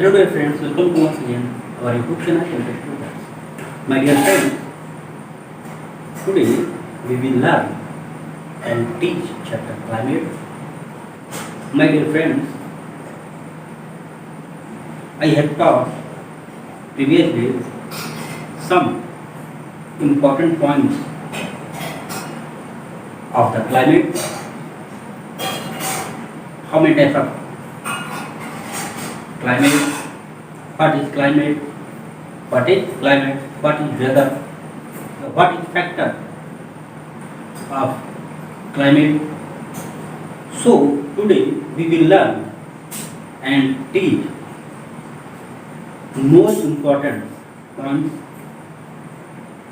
Hello dear friends, welcome to once again our YouTube channel Connected Students. My dear friends, today we will learn and teach chapter climate. My dear friends, I have taught previously some important points of the climate. How many types of climate? What is climate? What is climate? What is weather? What is factor of climate? So today we will learn and teach more important points.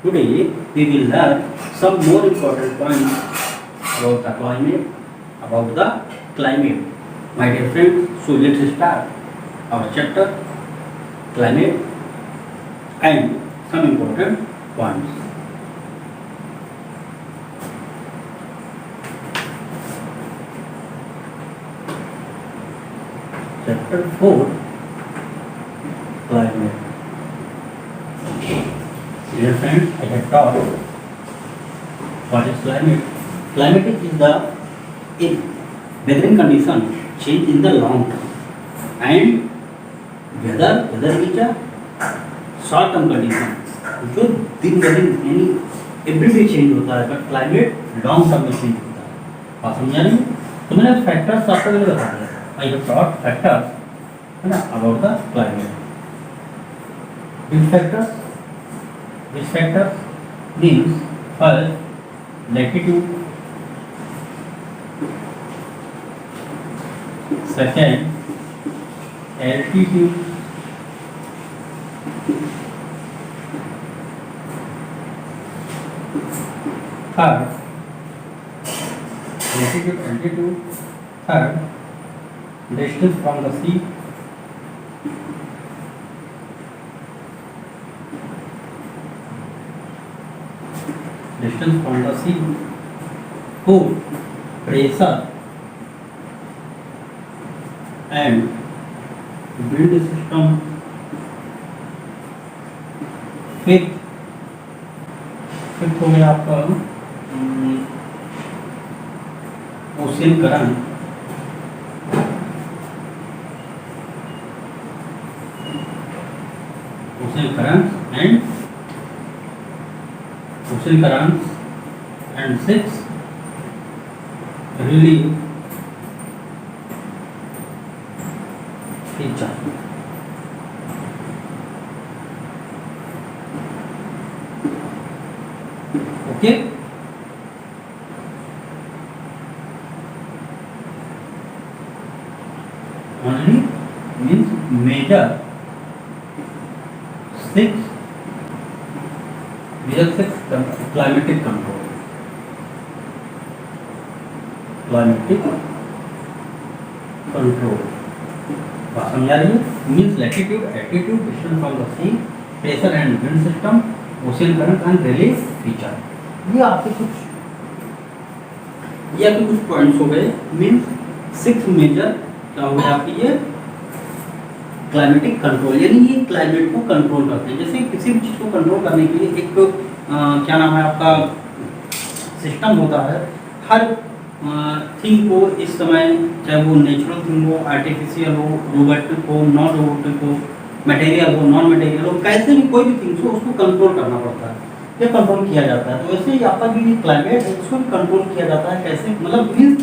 Today we will learn some more important points about the climate. My dear friends, so let's start our chapter climate and some important points. Chapter 4 climate. Dear friends, I have taught what is climate. Climate is the weathering condition change in the long term, and weather is a short term condition जो दिन ब दिन यानी everyday change होता है, but climate long term में change होता है। बात समझा नहीं? तो मैंने फैक्टर्स आपको मैंने बता दिया, आई हैव टॉट फैक्टर्स है ना about the climate. This factors means first latitude, second altitude, third latitude, altitude, third distance from the sea, fourth pressure and wind system, fifth हो गया आपका ocean current, and six relief feature. Okay, only means major six climatic control. बात समझा रही है? Means latitude, altitude, distance from the sea, pressure and wind system, ocean current and relief feature. ये आपके कुछ पॉइंट्स हो गए। मीन्स सिक्स मेजर क्या हो गया आपकी ये क्लाइमेटिक कंट्रोल, यानी ये क्लाइमेट को कंट्रोल करते हैं। जैसे किसी भी चीज़ को कंट्रोल करने के लिए एक क्या नाम है आपका सिस्टम होता है। हर थिंग को इस समय, चाहे वो नेचुरल थिंग हो, आर्टिफिशियल हो, रोबोटिक हो, नॉन रोबोटिक हो, मटेरियल हो, नॉन मटेरियल हो, कैसे भी कोई भी थिंग्स हो उसको कंट्रोल करना पड़ता है, ये कंट्रोल किया जाता है। तो वैसे ही आपका जो ये क्लाइमेट है इसको भी कंट्रोल किया जाता है। कैसे? मतलब मीन्स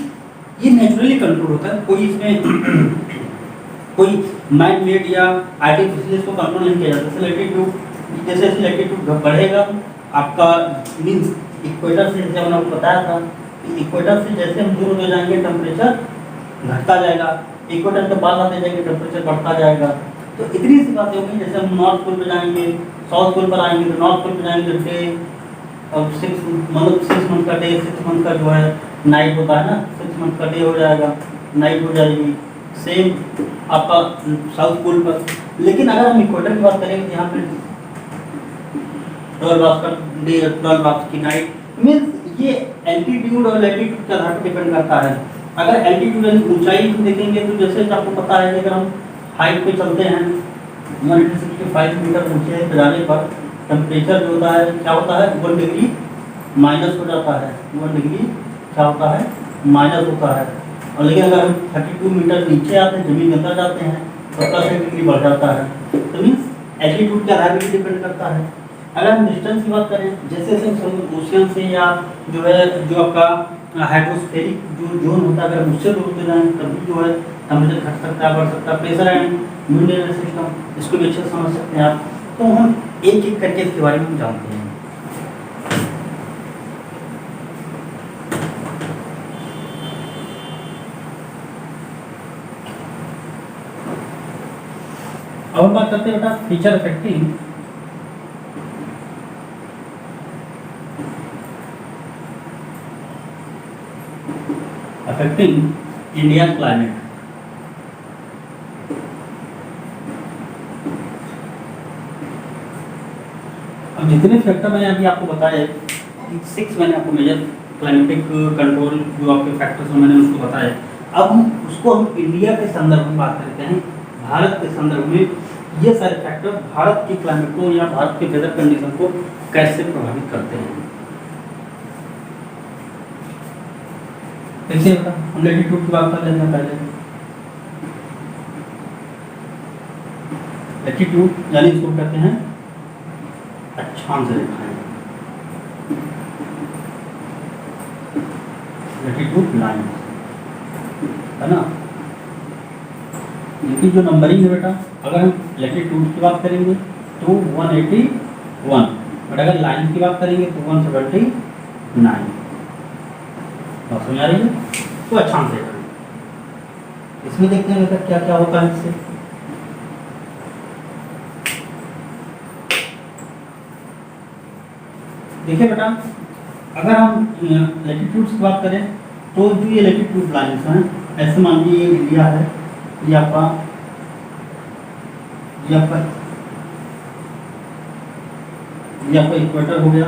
ये नेचुरली कंट्रोल होता है, कोई इसमें कोई मैन मेड या आर्टिफिशियल इसको कंट्रोल नहीं किया जाता। जैसे लैटिट्यूड बढ़ेगा आपका, मीन्स इक्वेटर से, जैसे मैंने आपको बताया था, इक्वेटर से जैसे हम दूर हो जाएंगे टेम्परेचर घटता जाएगा, इक्वेटर के पास आते जाएंगे टेम्परेचर बढ़ता जाएगा। तो इतनी सी बातें होंगी। जैसे हम नॉर्थ पोल पे जाएंगे, साउथ पोल पर आएंगे, तो नॉर्थ पोल पे जाएंगे तो डे और 6 मंथ का डे, 6 मंथ का जो है नाइट होता है ना, 6 मंथ का डे हो जाएगा, नाइट हो जाएगी। सेम आपका साउथ पोल पर। लेकिन अगर हम इक्वेटर की बात करें, यहाँ पे 12 आवर्स का डे, 12 आवर्स की नाइट, मीन्स ये एल्टीट्यूड और लैटिट्यूड के आधार पर डिपेंड करता है। अगर एल्टीट्यूड यानी ऊंचाई को देखेंगे तो जैसे आपको पता है कि अगर हम हाइट पे चलते हैं, 165 मीटर ऊंचे पे जाने पर टेम्परेचर जो होता है क्या होता है, 1 डिग्री माइनस हो जाता है, 1 डिग्री क्या होता है, माइनस होता है। और लेकिन अगर हम 32 मीटर नीचे आते हैं, जमीन के अंदर जाते हैं, तो प्लस 1 डिग्री बढ़ जाता है। तो मीन्स एल्टीट्यूड के आधार पर डिपेंड करता है। अगर हम डिस्टेंस की बात करें, जैसे जैसे हम ओशियन से या जो है जो आपका हाइड्रोस्फेरिक जो जोन होता है, अगर उससे दूर होते जाएं तभी जो है टेम्परेचर घट सकता है, बढ़ सकता है। प्रेशर एंड न्यूक्लियर सिस्टम, इसको भी अच्छे से समझ सकते हैं आप। तो हम एक एक करके इसके बारे में हम जानते हैं। अब हम बात करते हैं बेटा फीचर अफेक्टिंग इंडियन क्लाइमेट। अब जितने फैक्टर मैंने अभी आपको बताए, 6 मैंने आपको मेजर क्लाइमेटिक कंट्रोल जो आपके फैक्टर्स हैं मैंने उसको बताया। अब हम उसको इंडिया के संदर्भ में बात करते हैं, भारत के संदर्भ में ये सारे फैक्टर भारत की क्लाइमेट को या भारत के वेदर कंडीशन को कैसे प्रभावित करते हैं। कैसे होता हम लैटिट्यूड की बात कर लेते हैं पहले। लैटिट्यूड यानी इसको कहते हैं अक्षांश रेखाएं, लैटिट्यूड लाइन है ना। इनकी जो नंबरिंग है बेटा, अगर हम लैटिट्यूड की बात करेंगे तो 181, बट अगर लाइन की बात करेंगे तो 179। बात समझ आ रही है? तो अक्षांश रेखा इसमें देखते हैं बेटा क्या क्या होता है इससे। देखिए बेटा, अगर हम लैटिट्यूड्स की बात करें तो जो ये लैटिट्यूड लाइन्स हैं, ऐसे मान लीजिए ये इंडिया है, ये आपका इक्वेटर हो गया,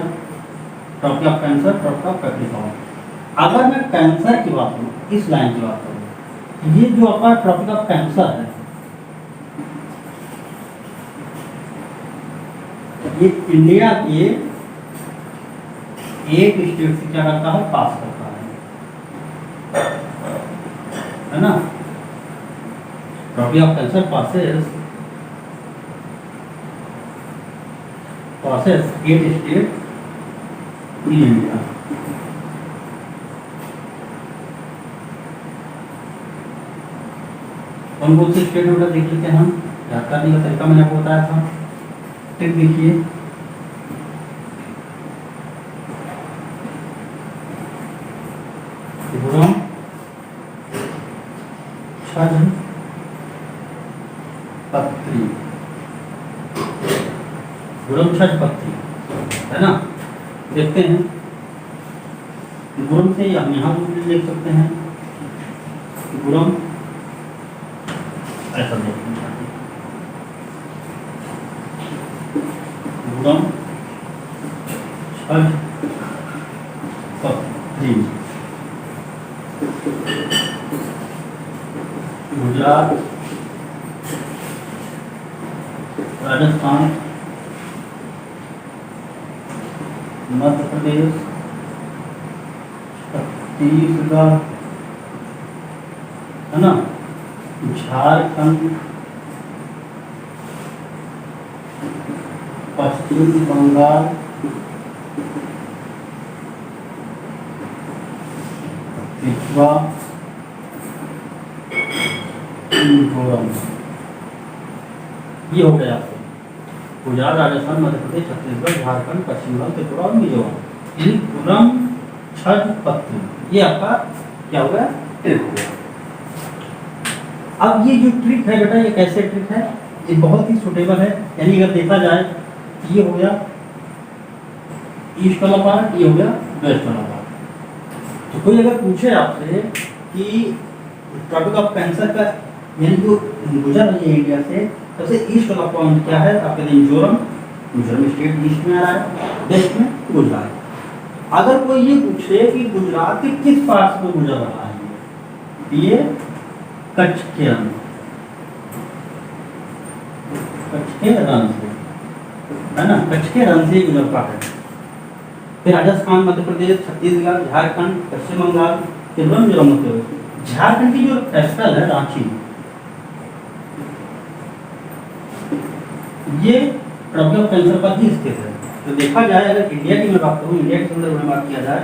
Tropic of Cancer, Tropic of Capricorn. अगर मैं कैंसर की बात करूँ, इस लाइन की बात करूँ, ये जो आपका ट्रॉपिक ऑफ कैंसर है, ये इंडिया के एक स्टेट से क्या करता है, पास करता है ना। Tropic of Cancer passes 8 state in India. कौन कौन से स्टेट होगा देख लेते हैं हम। याद करने का तरीका मैंने आपको बताया था, ट्रिक देखिए। त्रिपुरा, छद्म पत्री, पत्री है ना। देखते हैं गुरम से हम यहाँ लिख सकते हैं, गुरम ऐसा देखते हैं, गुरम छद्म पत्री, गुजरात, राजस्थान, मध्य प्रदेश, छत्तीसगढ़ है ना, झारखंड, पश्चिम बंगाल, त्रिपुरा, मिजोरम। ये हो गया आपको गुजरात, राजस्थान, मध्य प्रदेश, छत्तीसगढ़, झारखंड, पश्चिम बंगाल, त्रिपुरा और मिजोरम। यानी गुरम, छद्म, पत्री, ये आपका क्या हो गया, ट्रिक हो गया। अब ये जो ट्रिक है बेटा, ये कैसे ट्रिक है, ये बहुत ही सुटेबल है। यानी अगर देखा जाए, ये हो गया ईस्ट वाला पार्ट, ये हो गया वेस्ट वाला पार्ट। तो कोई अगर पूछे आपसे कि ट्रॉपिक ऑफ कैंसर का यानी जो गुजर रही है इंडिया से, सबसे ईस्ट वाला पॉइंट क्या है, आप कहते हैं मिजोरम। मिजोरम स्टेट ईस्ट में आ रहा है, वेस्ट में गुजरात। अगर कोई ये पूछे कि गुजरात के किस पार्ट में गुजर रहा है, ये कच्छ के अंदर, कच्छ के रण से, है ना, कच्छ के रण से गुजरता है। फिर राजस्थान, मध्य प्रदेश, छत्तीसगढ़, झारखंड, पश्चिम बंगाल, त्रिपुरा, मिजोरम होते हुए झारखंड की जो कैपिटल है रांची, ये ट्रॉपिक ऑफ कैंसर पर ही स्थित है। तो देखा जाए, अगर इंडिया की मैं बात करूँ, इंडिया के संदर्भ में बात किया जाए,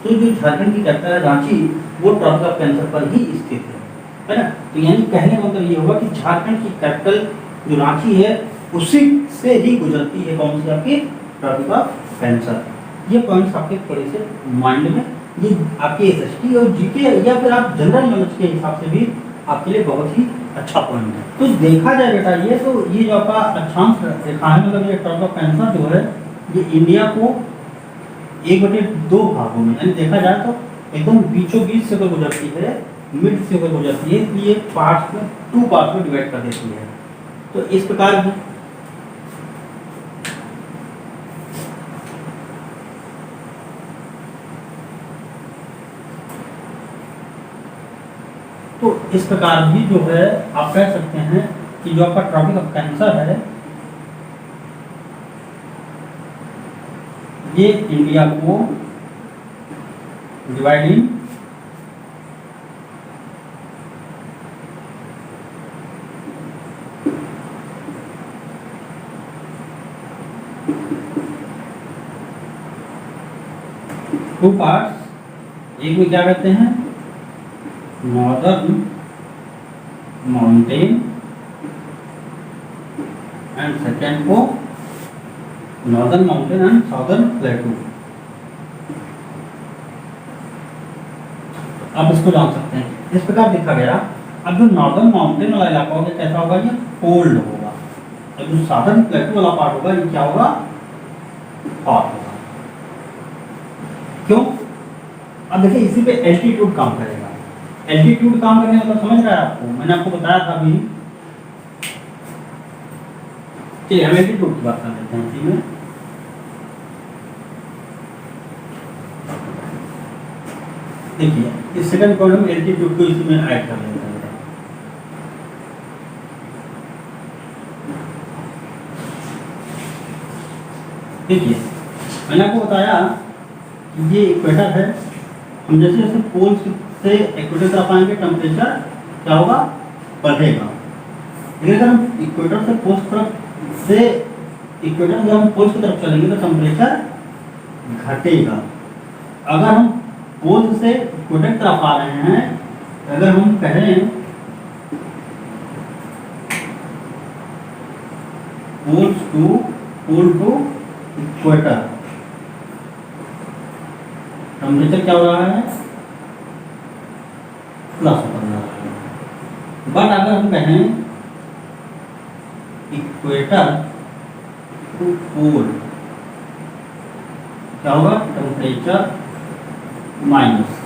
तो जो झारखंड की कैपिटल है रांची, वो ट्रॉपिक ऑफ कैंसर पर ही स्थित है ना। तो यानी कहने का मतलब ये होगा कि झारखंड की कैपिटल जो रांची है, उसी से ही गुजरती है कौन सी आपकी ट्रॉपिक ऑफ कैंसर। ये पॉइंट्स आपके थोड़े से माइंड में, ये आपके एसएसटी और जीके या फिर आप जनरल नॉलेज के हिसाब से भी आपके लिए बहुत ही अच्छा पॉइंट है। तो देखा जाए बेटा, ये तो ये जो आपका अक्षांश रेखा है, मतलब ये ट्रॉपिक ऑफ कैंसर जो है, ये इंडिया को 1/2 भागों में, यानी देखा जाए तो एकदम बीचों बीच से होकर गुजरती है, मिड से होकर गुजरती है, इसलिए पार्ट्स में 2 पार्ट्स में डिवाइड कर देती है। तो इस प्रकार है। तो इस प्रकार भी जो है आप कह सकते हैं कि जो आपका ट्रॉपिक ऑफ कैंसर है, ये इंडिया को डिवाइड इन 2 पार्ट्स। एक में क्या कहते हैं, नॉर्दर्न माउंटेन, एंड सेकेंड को नॉर्दर्न माउंटेन एंड साउदर्न प्लेटू। आप इसको जान सकते हैं, इस प्रकार देखा गया। अब जो नॉर्दर्न माउंटेन वाला इलाका होगा कैसा होगा, ये कोल्ड होगा। अब जो साउदर्न प्लेटू वाला पार्ट होगा, ये क्या होगा, हॉट होगा। क्यों? अब देखिए, इसी पे एल्टीट्यूड काम करेगा। एल्टीट्यूड काम करने का मतलब समझ रहा है आपको, मैंने आपको बताया था अभी। चलिए हम एल्टीट्यूड की बात कर लेते हैं इसी में। देखिए, इस सेकंड पॉइंट में एल्टीट्यूड को इसी में ऐड कर लेते हैं। देखिए, मैंने आपको बताया कि ये इक्वेटर है। हम जैसे जैसे पोल से इक्वेटर तरफ आएंगे, टेम्परेचर क्या होगा, बढ़ेगा। लेकिन अगर हम इक्वेटर से पोल्स तरफ से इक्वेटर जब हम पोल्स की तरफ चलेंगे तो टेम्परेचर घटेगा। अगर हम पोल से इक्वेटर तरफ आ रहे हैं, अगर हम कहें पोल टू इक्वेटर, टेम्परेचर क्या हो रहा है, प्लस बन रहा है। बट अगर हम कहें इक्वेटर टू पोल, क्या होगा, टेम्परेचर माइनस।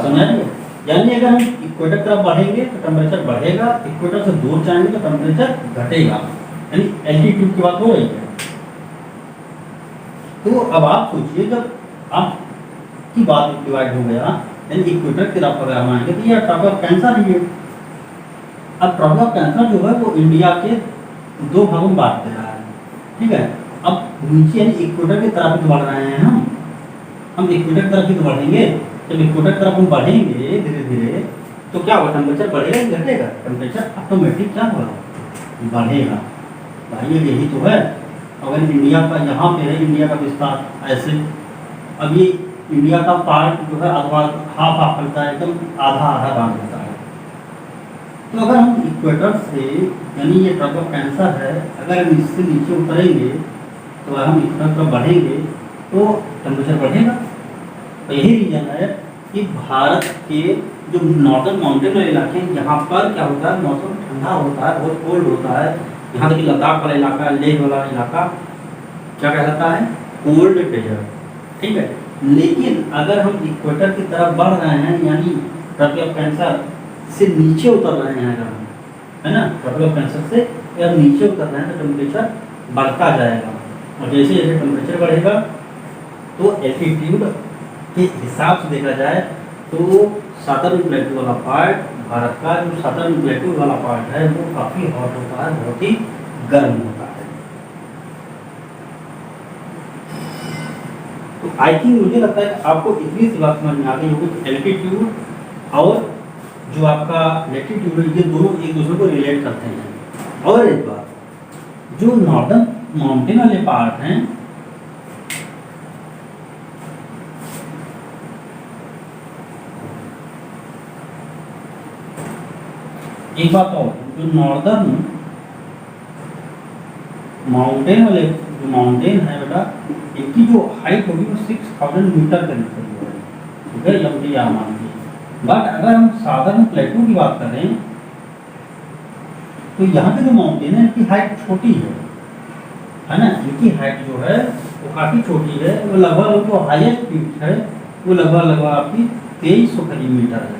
समझ आइए, यानी अगर हम इक्वेटर तरफ बढ़ेंगे तो टेम्परेचर बढ़ेगा, इक्वेटर से दूर जाएंगे तो टेम्परेचर घटेगा। यानी एल्टीट्यूड की बात हो रही है। तो अब आप सोचिए, जब आप की बात डिवाइड हो गया, यानी इक्वेटर की तरफ अगर हम आएंगे तो ये ट्रॉपिक ऑफ कैंसर ही है। अब ट्रॉपिक ऑफ कैंसर जो है वो इंडिया के 2 भागों में बांट दे रहा है, ठीक है। अब नीचे यानी इक्वेटर की तरफ बढ़ रहे हैं हम इक्वेटर की तरफ ही तो बढ़ेंगे। जब इक्वेटर की तरफ हम बढ़ेंगे धीरे धीरे, तो क्या होगा, टेम्परेचर बढ़ेगा कि घटेगा, टेम्परेचर ऑटोमेटिक क्या होगा, बढ़ेगा। भाई यही तो है। अगर इंडिया का यहाँ पे है, इंडिया का विस्तार ऐसे, अब ये इंडिया का पार्ट जो है हाफ हाफ करता है, एकदम आधा आधा बांट देता है। तो अगर हम इक्वेटर से, यानी ये ट्रॉपिक ऑफ कैंसर है, अगर हम इससे नीचे उतरेंगे तो हम इक्वेटर पर बढ़ेंगे तो टेम्परेचर बढ़ेगा। तो यही रीजन है कि भारत के जो नॉर्दर्न माउंटेन वाले इलाके हैं, यहाँ पर क्या होता है, मौसम ठंडा होता है, बहुत कोल्ड होता है। यहाँ तक कि लद्दाख वाला इलाका, लेह वाला इलाका क्या कहलाता है, कोल्ड डेजर्ट, ठीक है। लेकिन अगर हम इक्वेटर की तरफ बढ़ रहे हैं, यानी ट्रॉपिक ऑफ कैंसर से नीचे उतर रहे हैं अगर हम, है ना, ट्रॉपिक ऑफ कैंसर से अगर नीचे उतर रहे हैं तो टेम्परेचर बढ़ता जाएगा। और जैसे जैसे टेम्परेचर बढ़ेगा तो एल्टीट्यूड के हिसाब से देखा जाए तो साउदर्न प्लेटू वाला पार्ट, भारत का जो साउदर्न प्लेटू वाला पार्ट है, वो काफ़ी हॉट होता है, बहुत ही गर्म होता है। तो आई थिंक मुझे लगता है कि आपको इतनी सी बात समझ में आ गई होगी कि एल्टीट्यूड और जो आपका लैटिट्यूड है, ये दोनों एक दूसरे को रिलेट करते हैं। और एक बात, जो नॉर्दर्न माउंटेन वाले पार्ट हैं, एक बात और, जो नॉर्दर्न माउंटेन वाले जो माउंटेन है बेटा, इनकी जो हाइट होगी वो 6000 मीटर के करीब है, ठीक है, लंबी या मान ली। बट अगर हम साधारण प्लेटू की बात करें तो यहाँ पे जो माउंटेन है इनकी हाइट छोटी है ना, इनकी हाइट जो है वो काफ़ी छोटी है, वो लगभग जो हाईएस्ट पीक है वो लगभग आपकी 2300 करीब मीटर है।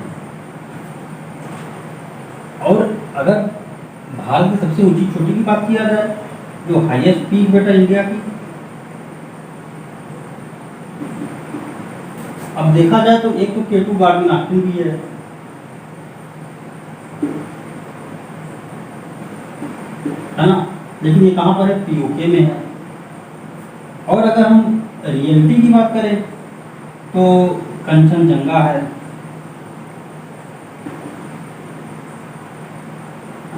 और अगर भारत की सबसे ऊंची चोटी की बात किया जाए, जो हाईएस्ट पीक बेटा इंडिया की, अब देखा जाए तो एक तो केटू गार्डन आस्टिन भी है ना, लेकिन ये कहाँ पर है, पीओके में है। और अगर हम रियलिटी की बात करें तो कंचनजंगा है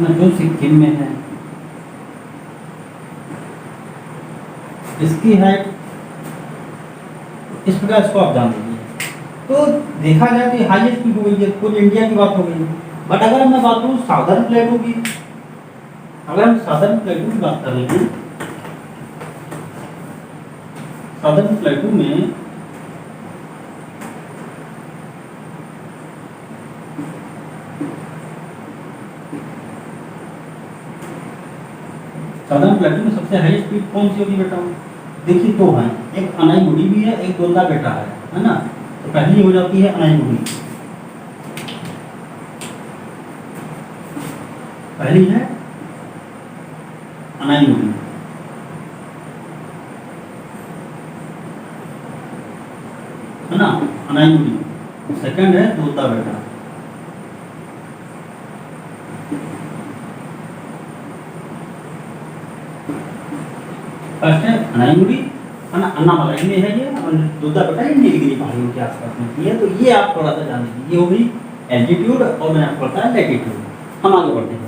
ना, जो सिक्किम में है। इसकी हाइट इस प्रकार इसको आप जान लीजिए। तो देखा जाए तो हाईएस्ट पीक हो गई है, पूरी इंडिया की बात हो गई। बट अगर मैं बात करूँ साउदर्न प्लेटू की, अगर हम साउदर्न प्लेटू की बात करेंगे, साउदर्न प्लेटू में साउदर्न प्लेटू में सबसे हाईएस्ट पीक कौन सी होगी बेटा? देखिए दो हैं, एक अनाईमुडी भी है, एक गोंदा बेटा है ना। तो पहली हो जाती है अनाईमुडी, पहली है अनाईमुडी, है ना, अनाईमुडी। सेकंड है गोंदा बेटा। फर्स्ट है अनाईमुडी, अन्नामलाई में है ये, और दूसरा बेटा ये नीलगिरी पहाड़ियों के आसपास में है। तो ये आप थोड़ा सा जान लीजिए, ये हो गई एल्टीट्यूड, और मैंने आपको बताया लैटिट्यूड। हम आगे बढ़ते हैं।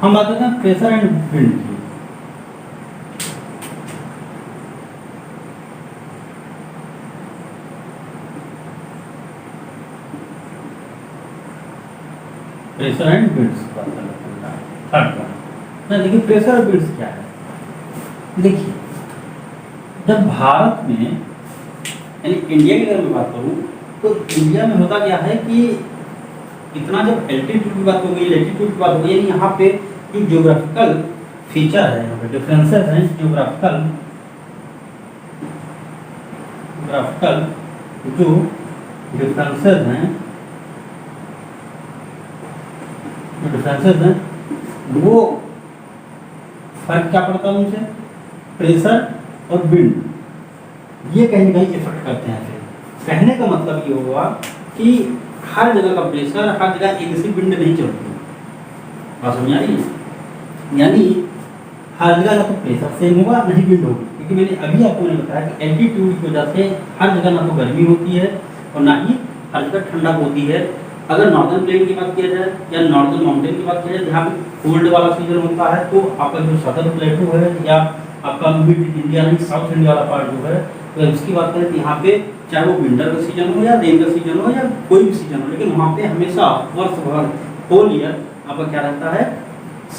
हम बात करते हैं प्रेशर एंड विंड की। प्रेशर एंड विंड्स की बात कर लेते हैं। थर्ड पॉइंट, देखिए प्रेशर और विंड्स क्या है। देखिए जब भारत में, यानी इंडिया की अगर मैं बात करूँ तो इंडिया में होता क्या है कि इतना जब एल्टीट्यूड की बात हो गई, लैटिट्यूड की बात हो गई, यानी यहाँ पे जो ज्योग्राफिकल फीचर है, यहाँ पे डिफरेंसेस हैं, ज्योग्राफिकल जो डिफरेंसेस हैं, वो फर्क क्या पड़ता है उनसे, प्रेशर और विंड, ये कहीं ना कहीं इफेक्ट करते हैं। फिर कहने का मतलब ये होगा कि हर जगह का प्रेशर, हर जगह एक सी विंड नहीं चलती। बात समझ आ रही है? यानी हर जगह ना तो प्रेशर सेम होगा, नहीं विंड होगी, क्योंकि मैंने अभी आपको बताया कि एल्टीट्यूड की वजह से हर जगह ना तो गर्मी होती है और ना ही हर जगह ठंडक होती है। अगर नॉर्दर्न प्लेन की बात किया जाए या नॉर्दर्न माउंटेन की बात किया जाए, जहाँ पे कोल्ड वाला सीजन होता है, तो आपका जो सदर्न प्लेटू है या आपका मिड इंडिया नहीं साउथ इंडिया वाला पार्ट जो है, तो इसकी बात करें तो यहाँ पे चाहे वो विंटर का सीजन हो या रेन का सीजन हो या कोई भी सीजन हो, लेकिन वहाँ पे हमेशा वर्ष भर होल ईयर आपका क्या रहता है,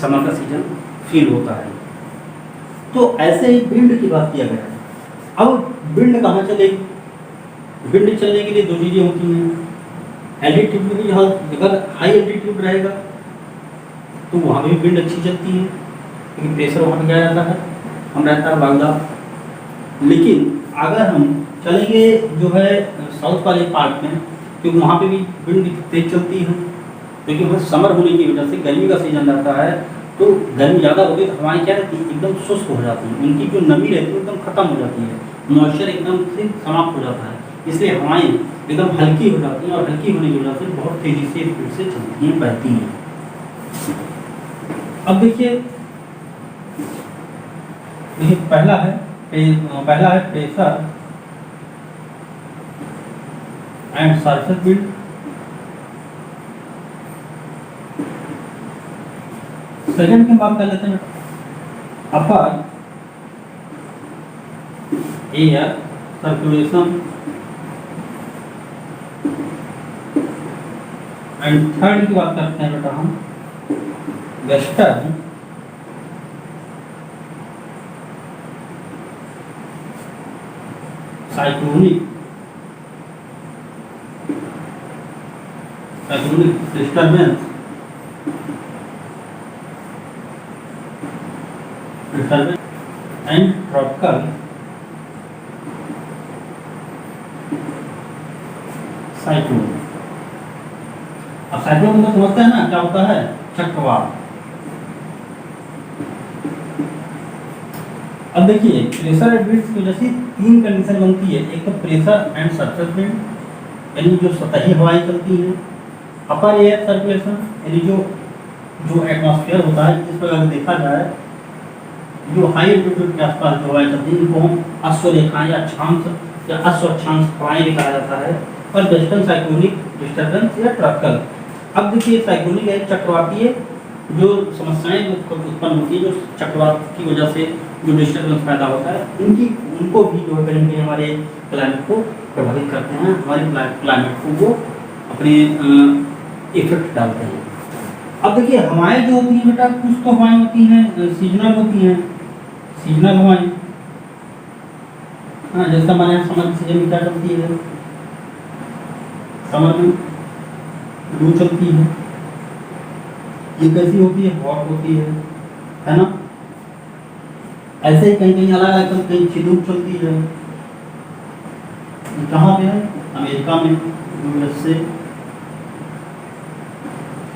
समर का सीजन फील होता है। तो ऐसे ही विंड की बात किया गया है। अब विंड कहाँ चलेगी? विंड चलने के लिए दो चीज़ें होती हैं। एल्टीट्यूड में जहाँ अगर हाई एल्टीट्यूड रहेगा तो वहाँ भी विंड अच्छी चलती है, क्योंकि प्रेशर वहाँ पे क्या रहता है, हम रहता है वायुदाब। लेकिन अगर हम चलेंगे जो है साउथ वाले पार्ट में, क्योंकि वहाँ पे भी विंड तेज चलती है, क्योंकि वहाँ समर होने की वजह से गर्मी का सीजन रहता है, तो गर्मी ज़्यादा होती है तो हवाएँ क्या रहती है, एकदम शुष्क हो जाती है, उनकी जो नमी रहती है एकदम खत्म हो जाती है। मॉइस्चर एकदम से समाप्त हो जाता है, इसलिए हवाएं एकदम हल्की हो जाती हैं और हल्की होने की वजह से बहुत तेजी से स्पीड से चलती हैं, बहती हैं। अब देखिए पहला है pressure and surface wind. Second की बात कर लेते हैं अपर एयर सर्कुलेशन एंड थर्ड की बात करते हैं बेटा हम western cyclonic disturbance and tropical cyclone. अब साइक्लोन को समझते हैं ना, क्या होता है? चक्रवात। अब देखिए प्रेशर एंड विंड्स की वजह से तीन कंडीशन बनती है। एक तो प्रेशर एंड सरफेस विंड, यानी जो सतही हवाएं चलती हैं। अपर एयर सर्कुलेशन, यानी जो एटमॉस्फेयर होता है, इस पर अगर देखा जाए जो हाई एल्टीट्यूड के आसपास जो हवाएं चलती हैं, इनको हम अश्वरेखाएं या अक्षांश या अश्वक्षांश हवाएं भी कहा जाता है। और वेस्टर्न साइक्लोनिक डिस्टर्बेंस या ट्रॉपिकल। अब देखिए साइक्लोनिक है चक्रवातीय जो समस्याएं उत्पन्न होती है, जो चक्रवात की वजह से जो डिस्टर्बेंस पैदा होता है, उनको भी जो है कहीं ना कहीं हमारे क्लाइमेट को प्रभावित करते हैं, हमारे क्लाइमेट को वो अपने इफेक्ट डालते हैं। अब देखिए हवाएं जो होती हैं बेटा, कुछ तो हवाएं होती हैं सीजनल होती हैं, सीजनल हवाएं। हाँ, जैसे हमारे यहाँ समर सीजन में क्या चलती है, समर में लू चलती है, ये कैसी होती है? हॉट होती है ना। ऐसे ही कहीं कहीं अलग अलग कहीं चिनूक चलती है। कहाँ पे है? अमेरिका में, यूएसए।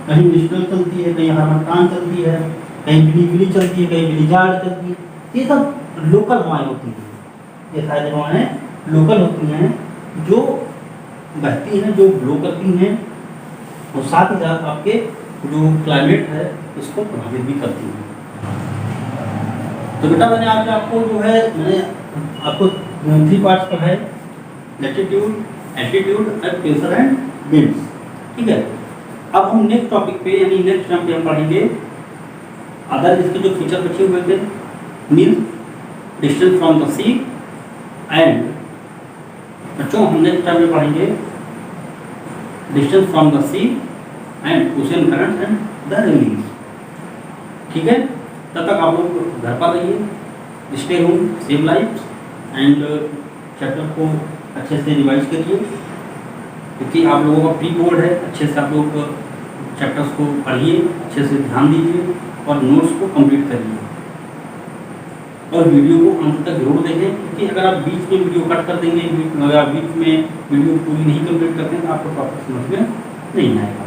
कहीं मिस्टल चलती है, कहीं हार्मटान चलती है, कहीं बिली चलती है, कहीं बिलीजार्ड चलती है। ये सब लोकल हवाएं होती हैं, ये सारी हवाएं लोकल होती हैं जो बहती हैं, जो ब्लो करती हैं और साथ ही साथ आपके जो क्लाइमेट है उसको प्रभावित भी करती हैं। तो बेटा मैंने आज आपको मैंने आपको 3 पार्ट्स पढ़ाए, लैटिट्यूड, एल्टीट्यूड और प्रेशर एंड विंड्स। ठीक है, अब हम नेक्स्ट टॉपिक पे यानी नेक्स्ट टर्म पे हम पढ़ेंगे अदर इसके जो फीचर बचे हुए थे, mean distance from the sea and बच्चों हम नेक्स्ट टर्म में पढ़ेंगे distance from the sea and ocean current and the relief. ठीक है, तब तक आप लोग घर पर रहिए, stay home, save life and chapter को अच्छे से रिवाइज करिए, क्योंकि आप लोगों का प्री बोर्ड है। अच्छे से आप लोग चैप्टर्स को पढ़िए, अच्छे से ध्यान दीजिए और नोट्स को कंप्लीट करिए और वीडियो को अंत तक जरूर देखें, क्योंकि अगर आप बीच में वीडियो कट कर देंगे, अगर आप बीच में वीडियो पूरी नहीं कंप्लीट करते हैं तो आपको प्रॉपर समझ में नहीं आएगा।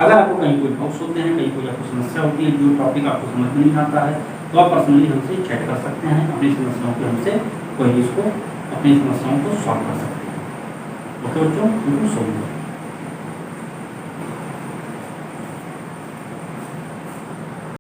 अगर आपको कहीं कोई डाउट्स होते हैं, कहीं कोई आपको समस्या होती है, जो टॉपिक आपको समझ में नहीं आता है, तो आप पर्सनली हमसे चैट कर सकते हैं, अपनी समस्याओं को हमसे कोई इसको अपनी समस्याओं को सॉल्व कर सकते हैं। ओके बच्चों, बिल्कुल सॉल्व